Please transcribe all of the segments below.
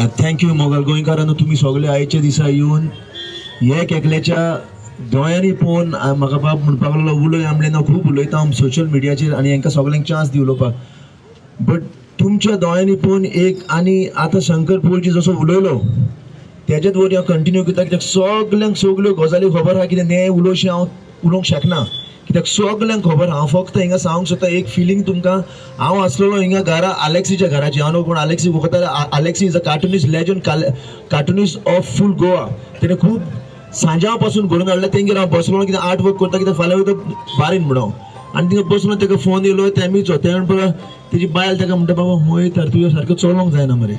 Thank you Mughal गोंयकारांनो, तुम्ही सगळे आयचे दिसा येवन एक एकल्याच्या दोळ्यांनी पळोवन म्हाका बाब म्हणपाक लागलो उलय आमले ना खूब उलयता हांव सोशल मिडियाचेर आनी हांकां सगळ्यांक चान्स दी उलोवपाक, बट तुमच्या दोळ्यांनी पळोवन एक आनी आतां शंकर पोळजी जसो उलयलो तेजेच वरी हांव कंटिन्यू करता, कित्याक सगळ्यांक सगळ्यो गजाली खबर आहा, कितें न्याय उलोवशी हांव उलोवंक शकना, कित्याक सगळ्यांक खबर आहा. हांव फक्त हिंगा सांगूंक सोदता एक फिलींग तुमकां. हांव आसलेलो हिंगा घरा आलेक्सीच्या घराची, हांव कोण आलेक्सी वखता. Alexyz is a cartoonist legend, cartoonist of full Goa. तेणें खूब सांजा पासून घडोवन हाडलें. तेंगेर हांव बसलो कितें आर्ट वर्क करता, कित्याक फाल्यां वयता बारीन म्हणून, आनी थिंगा बसलो ताका फोन येयलो तेमीचो. तेणें पळय तेजी बायल ताका म्हणटा बाबा हय तर तुवें सारको चलोवंक जायना मरे.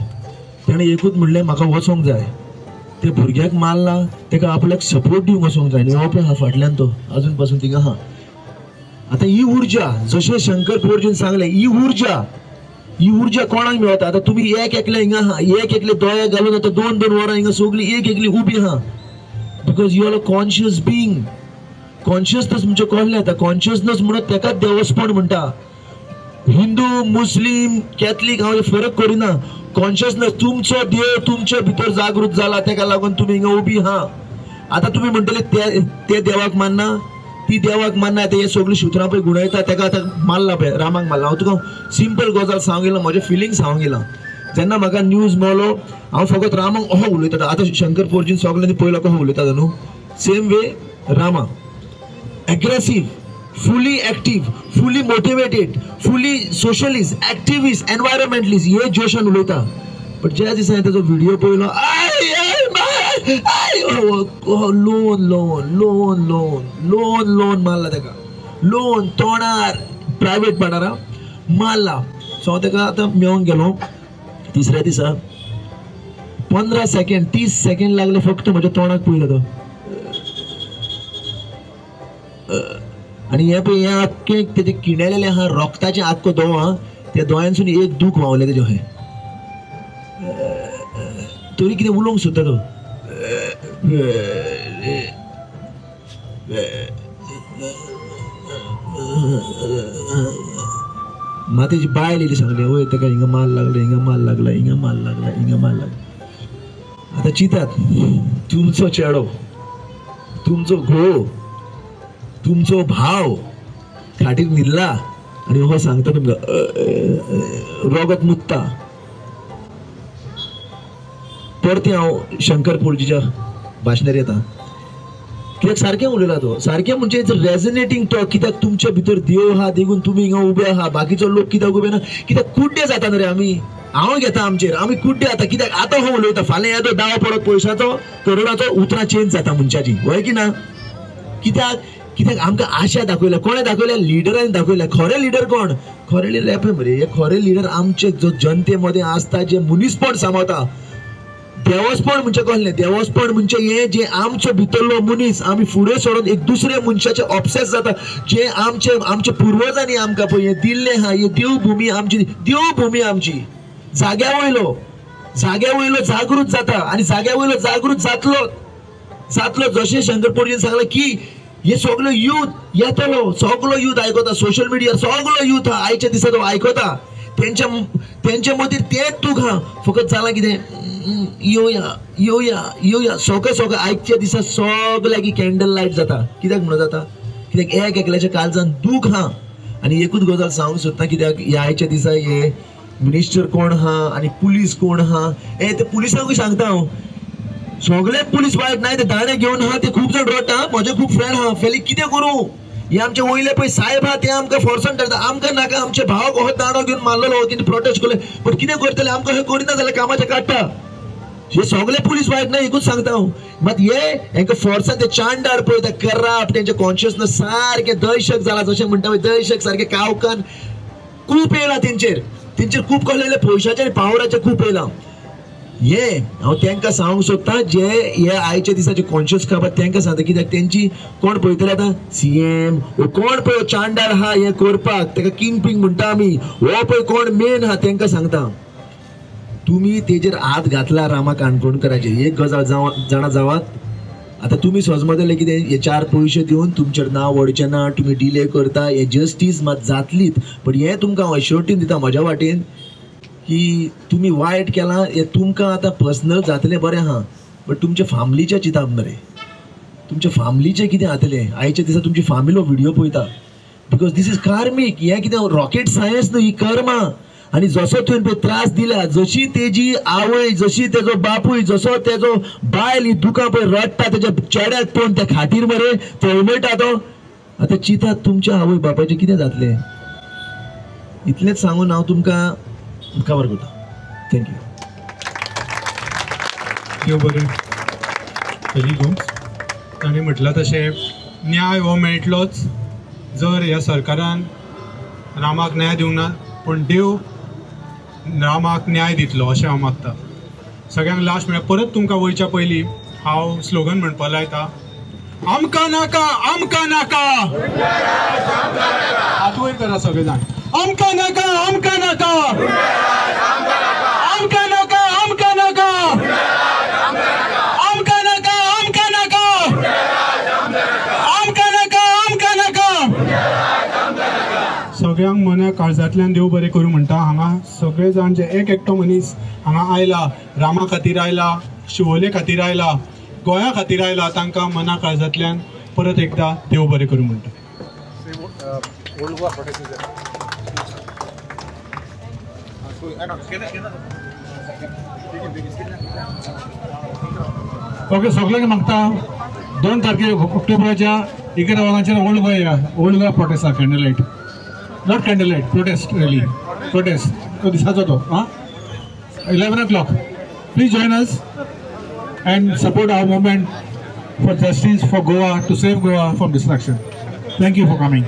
तेणें एकूच म्हणलें म्हाका वचोंक जाय. ते भुरग्याक मारला ताका आपल्याक सपोर्ट दिवंक वचोंक जाय. हो पळय हा फाटल्यान तो अजून पासून थिंगा आहा. आता ही ऊर्जा जशें शंकर पोळजीन सांगलें, ही ऊर्जा कोणाक मेळटा? आता तुम्ही एक एकले हिंगा आहा, एक एकले दोळे घालून आता 2-2 वरां हिंगा सगळी एक एकली उबी आहा, because you are a conscious being. Consciousness म्हणजे कहलें आता कॉन्शियसनेस म्हणून तेकाच देवस्पण म्हणटा. हिंदू मुस्लिम कॅथलीक हांव फरक करिना. कॉन्शियसनेस तुमचो देव तुमच्या भितर जागृत जाला, तेका लागून तुम्ही हिंगा उबी आहा. आता तुम्ही म्हणटले ते देवाक मानना, ती देवाक मानना. हे सगळी सुत्रां पळय गुणयता तेका आतां मारला पळय, रामाक मारला. हांव तुका सिंपल गजाल सांगूंक गेलो, म्हजे फिलिंग्स सांगूंक गेला. जेन्ना म्हाका न्यूज मेळ्ळो हांव फकत रामाक अहो उलयता. आतां शंकर पोळजीन सगळ्यांनी पयलो कहो उलयता न्हू, same way Rama aggressive, fully active, fully motivated, fully socialist, activist, environmentalist हे जोशान उलयता. बट ज्या दिसा हांवें ताजो व्हिडिओ पळयलो लोन मारला ताका, लोन तोंडार प्रायवेट पार्टनरा मारला. सो हांव ताका आतां मेळोंक गेलो. तिसऱ्या दिसा 15 सेकंड 30 सेकंड लागले फक्त म्हज्या तोंडाक पळयलो तो. आणि हे पळय हे आख्खे तेजे किणेलेले आहा, रोगताचे आख्खो दोळो आहा, त्या दोळ्यांसून एक दूख व्हांवलें तेजें. हे तरी कितें उलोवंक सोदता तो. मातेची बायल येयली सांगली वय ताका हिंगा माल लागला, हिंगा माल लागला, हिंगा माल लागला, हिंगा माल लागला. आतां चिंतात तुमचो चेडो, तुमचो घोव, तुमचो भाव खाटीर न्हिदला आनी हो सांगता तुमकां रोगत मुत्ता. परती हांव शंकर पोळजीच्या भाशणार येता. कित्याक सारकें उलयला तो, सारकें म्हणजे इट्स रेजोनेटिंग टॉक. कित्याक तुमच्या भितर देव आहा देखून तुमी हिंगा उबे आहा, बाकीचो लोक कित्याक उबे ना? कित्याक कुड्डे जाता न्हू रे आमी. हांव घेता आमचेर, आमी कुड्डे जाता. कित्याक आतां हो उलयता, फाल्यां येदो दाव पडत पयशाचो करोडाचो उतरां चेंज जाता मनशाची, वय की ना? कित्याक आमकां आशा दाखयल्या. कोणें दाखयल्या? लिडरांनी दाखयल्या. खरे लिडर कोण? खरे लिडर पळय मरे, हे खरे लिडर आमचे जो जनते मध्ये आसता, जे मनीसपण सांबाळता. देवस्पण म्हणजे कहलें, देवस्पण म्हणजे हे जे आमचो भितरलो मनीस आमी फुडें सोडून एक दुसऱ्या मनशाचे ऑब्सेस जाता. जे आमचे पुर्वजांनी आमकां पळय हे दिल्लें आहा, ही देवभूमी आमची, देवभूमी आमची. जाग्या वयलो जागृत जाता आनी जाग्या वयलो जागृत जातलो. जशें शंकर पोळजीन सांगलें की हे सगळो यूथ येतलो, सगळो यूथ आयकता. सोशल मिडियार सगळो यूथ हा आयच्या दिसा तो आयकता. तेंच्या मदीं तेच तूक हा. फकत जाला कितें योया सगळें आयच्या दिसा सगळ्याक कॅन्डल लायट जाता. कित्याक म्हणून जाता? कित्याक एक एकल्याच्या काळजान दूख हा. आनी एकूच गजाल सांगूंक सोदता, कित्याक ह्या आयच्या दिसा हे मिनिस्टर कोण हा आनी पुलीस कोण हा, हे ते पुलिसांकूय सांगता हांव. सगळे पुलीस वायट नाही, ते दाणे घेऊन हा, ते खूप जण रडटा. म्हजे खूप फ्रेंड हा, फेली कितें करूं? हे आमचे वयले पळय साहेब हा, ते आमकां फोर्सान करता. आमकां नाका, आमच्या भावाक हो दाणो घेवन मारलेलो, तिने प्रोटेस्ट केले. पण कितें करतले? आमकां हे करिना जाल्यार कामाचें काडटा. हे सगळे पुलीस वायट नाही, एकूच सांगता हांव. मात हे हांकां फोर्सान ते चांडार पळय, ते करप्ट, तेंचे कॉन्शियसनेस सारकें दहशत जाला. जशें म्हणटा पळय दहशत सारकें कावकान खूप येयला तेंचेर खूप कहलेले पयशाचे आनी पावराचे खूप येयला. हे हांव तांकां सांगूंक सोदता, जे हे आयच्या दिसाचे कॉन्शियस काबार तांकां सांगता. कित्याक तेंची कोण पळयतले आतां? सीएम कोण पळय चांडार हा हे करपाक, ताका किंग पिंग म्हणटा आमी, हो पळय कोण मेन हा, तांकां सांगता. तुम्ही तेजेर हात घातला रामा काणकोणकराचे. एक गजाल जाणा जावात. आता तुम्ही सोजमतले कितें हे 4 पयशे दिवन तुमचेर नांव वडचें ना, तुमी डिले करता, हे जस्टीस मात जातलीच. पण हे तुमकां हांव अश्योरिटी दिता म्हज्या वाटेन की तुम्ही वायट केलां हें तुमकां आतां पर्सनल जातलें बरें आहा, बट तुमच्या फॅमिलीचें चिंता मरे, तुमच्या फॅमिलीचें कितें जातलें. आयच्या दिसा तुमची फॅमिलो व्हिडिओ पळयता, बिकॉज दीस इज कार्मीक. हें कितें रॉकेट सायन्स न्हू, ही कर्मा. आणि जसो तुवें पळय त्रास दिला, जशी तेजी आवय, जशी तेजो बापूय, जसो तेजो बायल ही दुकां पळय रडटा तेज्या चेड्याक पळोवन त्या खातीर मरे तळमळटा तो. आतां चिंतात तुमच्या आवय बापायचें कितें जातलें. इतलेंच सांगून हांव तुमकां कवर करता. थँक्यू. देव बरें. पयलीं गो ताणें म्हटलां तशें न्याय हो मेळटलोच जर ह्या सरकारान रामाक न्याय दिवंक ना, पूण देव रामाक न्याय दितलो अशें हांव मागतां. सगळ्यांक लास्ट म्हळ्यार परत तुमकां वयच्या पयलीं हांव स्लोगन म्हणपा लायता, आमकां नाका, आमकां नाका. हात वयर करा सगळे जाण. आमकां नाका, आमकां नाका, आमकां नाका, आमकां नाका, आमकां नाका, आमकां नाका, आमकां नाका, आमकां नाका. सगळ्यांक मना काळजांतल्यान देव बरें करूं म्हणटा. हांगा सगळे जाण जे एक एकटो मनीस हांगा आयला, रामा खातीर आयला, शिवोले खातीर आयला, गोंया खातीर आयला, तांकां मना काळजांतल्यान परत एकदां देव बरें करूं म्हणटा. ओके, सगळ्यांक मागता 2 तारखेर ऑक्टोबराच्या 11 वरांचेर ओल्ड गोवा प्रोटेस्ट आहा. Candle light, not candle light, prostate rally, prostate तो दिसाचो तो 11 o'clock. Please join us and support our movement for justice for Goa, to save Goa from destruction. Thank you for coming.